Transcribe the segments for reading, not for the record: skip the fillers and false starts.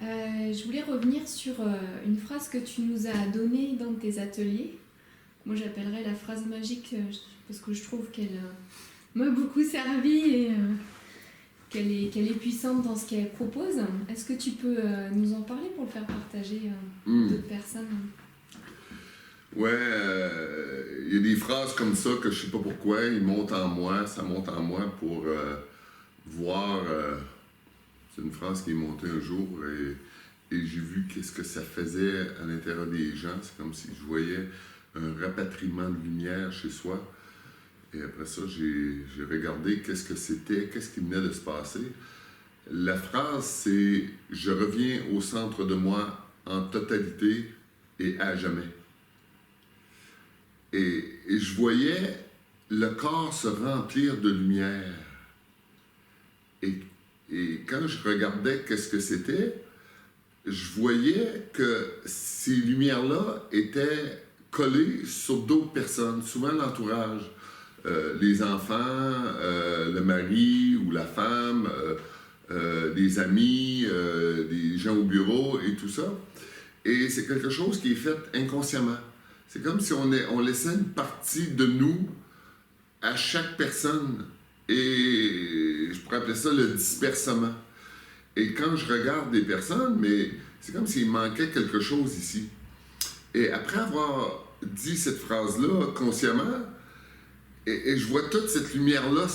Je voulais revenir sur une phrase que tu nous as donnée dans tes ateliers. Moi, j'appellerais la phrase magique parce que je trouve qu'elle m'a beaucoup servi et qu'elle est puissante dans ce qu'elle propose. Est-ce que tu peux nous en parler pour le faire partager à d'autres personnes? Ouais, il y a des phrases comme ça que je sais pas pourquoi, ils montent en moi, ça monte en moi pour voir. C'est une phrase qui est montée un jour et j'ai vu qu'est-ce que ça faisait à l'intérieur des gens. C'est comme si je voyais un rapatriement de lumière chez soi. Et après ça, j'ai regardé qu'est-ce que c'était, qu'est-ce qui venait de se passer. La phrase, c'est « Je reviens au centre de moi en totalité et à jamais ». Et je voyais le corps se remplir de lumière. Et quand je regardais qu'est-ce que c'était, je voyais que ces lumières-là étaient collées sur d'autres personnes, souvent l'entourage, les enfants, le mari ou la femme, des amis, des gens au bureau et tout ça. Et c'est quelque chose qui est fait inconsciemment. C'est comme si on laissait une partie de nous à chaque personne. Et je pourrais appeler ça le dispersement. Et quand je regarde des personnes, mais c'est comme s'il manquait quelque chose ici. Et après avoir dit cette phrase-là consciemment, et je vois toute cette lumière-là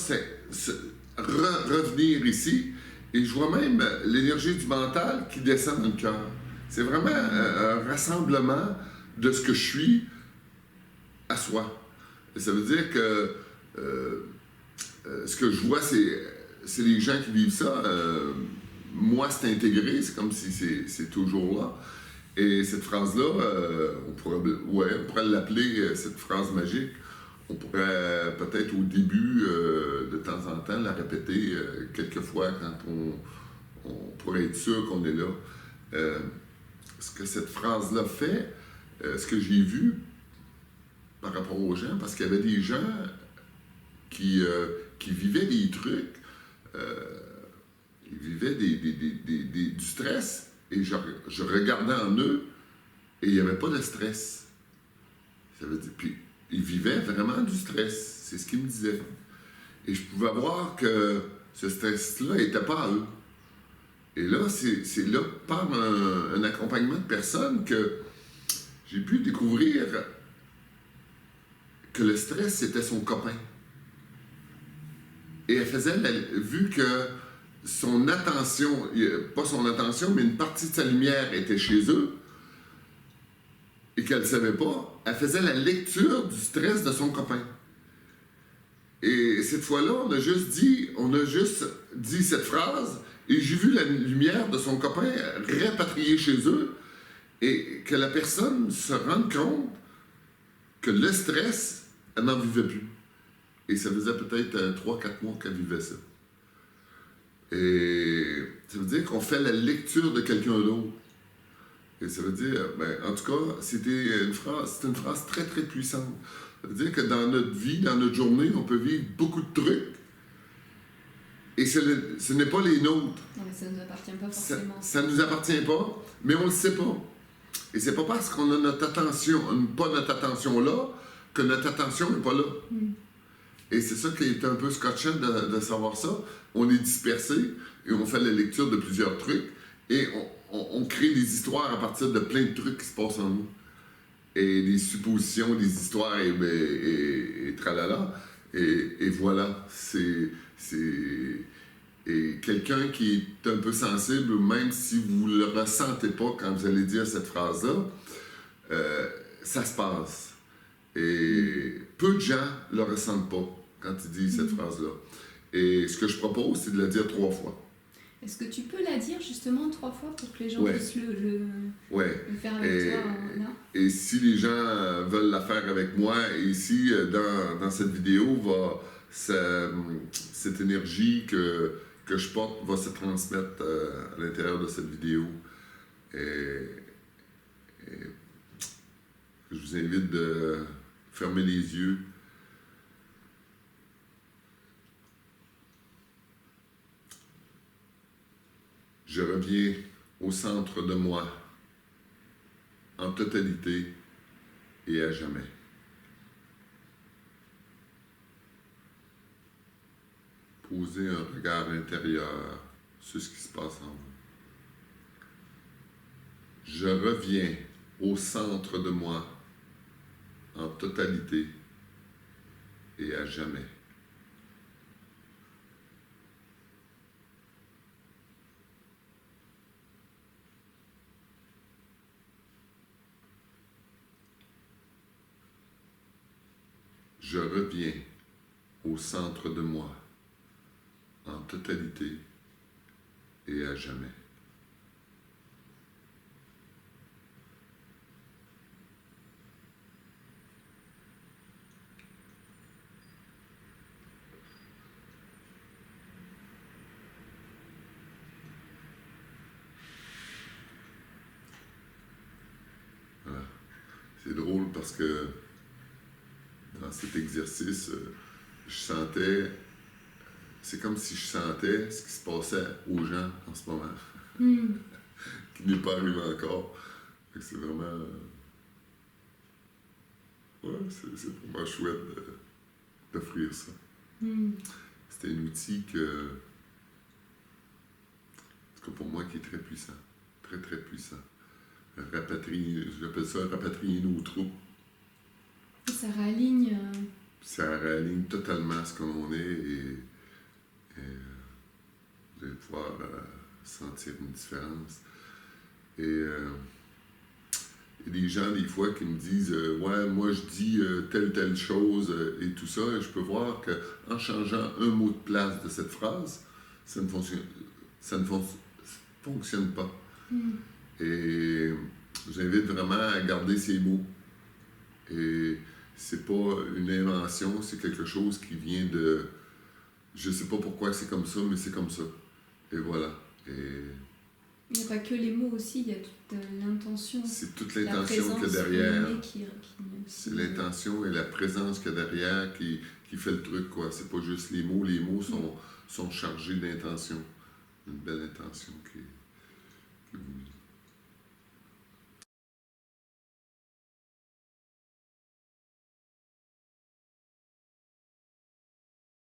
revenir ici, et je vois même l'énergie du mental qui descend dans le cœur. C'est vraiment un rassemblement de ce que je suis à soi. Et ça veut dire que ce que je vois, c'est les gens qui vivent ça. Moi, c'est intégré, c'est comme si c'est toujours là. Et cette phrase-là, on pourrait l'appeler cette phrase magique. On pourrait peut-être au début, de temps en temps, la répéter quelques fois quand on pourrait être sûr qu'on est là. Ce que cette phrase-là fait, ce que j'ai vu par rapport aux gens, parce qu'il y avait des gens qui vivaient des trucs, ils vivaient du stress, et je regardais en eux, et il n'y avait pas de stress. Ça veut dire, puis ils vivaient vraiment du stress, c'est ce qu'ils me disaient. Et je pouvais voir que ce stress-là n'était pas à eux. Et là, c'est là, par un accompagnement de personnes, que j'ai pu découvrir que le stress, c'était son copain. Et elle faisait, vu que son attention, pas son attention, mais une partie de sa lumière était chez eux, et qu'elle ne savait pas, elle faisait la lecture du stress de son copain. Et cette fois-là, on a juste dit cette phrase, et j'ai vu la lumière de son copain rapatrier chez eux, et que la personne se rende compte que le stress, elle n'en vivait plus. Et ça faisait peut-être 3-4 mois qu'elle vivait ça. Et ça veut dire qu'on fait la lecture de quelqu'un d'autre. Et ça veut dire, en tout cas, c'est une phrase très, très puissante. Ça veut dire que dans notre vie, dans notre journée, on peut vivre beaucoup de trucs. Et ce n'est pas les nôtres. Non, mais ça ne nous appartient pas forcément. Ça ne nous appartient pas, mais on ne le sait pas. Et c'est pas parce qu'on a pas notre attention là, que notre attention n'est pas là. Et c'est ça qui est un peu scotchant de savoir ça. On est dispersé et on fait la lecture de plusieurs trucs et on crée des histoires à partir de plein de trucs qui se passent en nous. Et des suppositions, des histoires et tralala. Et voilà, et quelqu'un qui est un peu sensible, même si vous ne le ressentez pas quand vous allez dire cette phrase-là, ça se passe. Et peu de gens ne le ressentent pas quand ils disent cette phrase-là. Et ce que je propose, c'est de la dire 3 fois. Est-ce que tu peux la dire justement 3 fois pour que les gens puissent le faire avec toi là? Et si les gens veulent la faire avec moi, ici, dans cette vidéo, cette énergie que je porte va se transmettre à l'intérieur de cette vidéo. Et je vous invite de fermer les yeux. Je reviens au centre de moi, en totalité et à jamais. Posez un regard intérieur sur ce qui se passe en vous. Je reviens au centre de moi, en totalité et à jamais. Je reviens au centre de moi, en totalité et à jamais. Voilà. C'est drôle parce que dans cet exercice, je sentais, c'est comme si je sentais ce qui se passait aux gens en ce moment, qui n'est pas arrivé encore. Fait que c'est vraiment, ouais, c'est vraiment chouette d'offrir ça. C'est un outil que, en tout cas pour moi, qui est très puissant, très très puissant. J'appelle ça rapatrier nos troupes. Ça réaligne. Ça réaligne totalement ce qu'on est et vous allez pouvoir sentir une différence. Et il y a des gens, des fois, qui me disent ouais, moi, je dis telle chose et tout ça. Et je peux voir qu'en changeant un mot de place de cette phrase, ça ne fonctionne pas. Et je vous invite vraiment à garder ces mots. Et c'est pas une invention, c'est quelque chose qui vient de... Je sais pas pourquoi c'est comme ça, mais c'est comme ça. Et voilà. Et il n'y a pas que les mots aussi, il y a toute l'intention. c'est toute l'intention qu'il y a derrière. Qui c'est l'intention et la présence qu'il y a derrière qui fait le truc, quoi. C'est pas juste les mots. Les mots sont chargés d'intention. Une belle intention qui est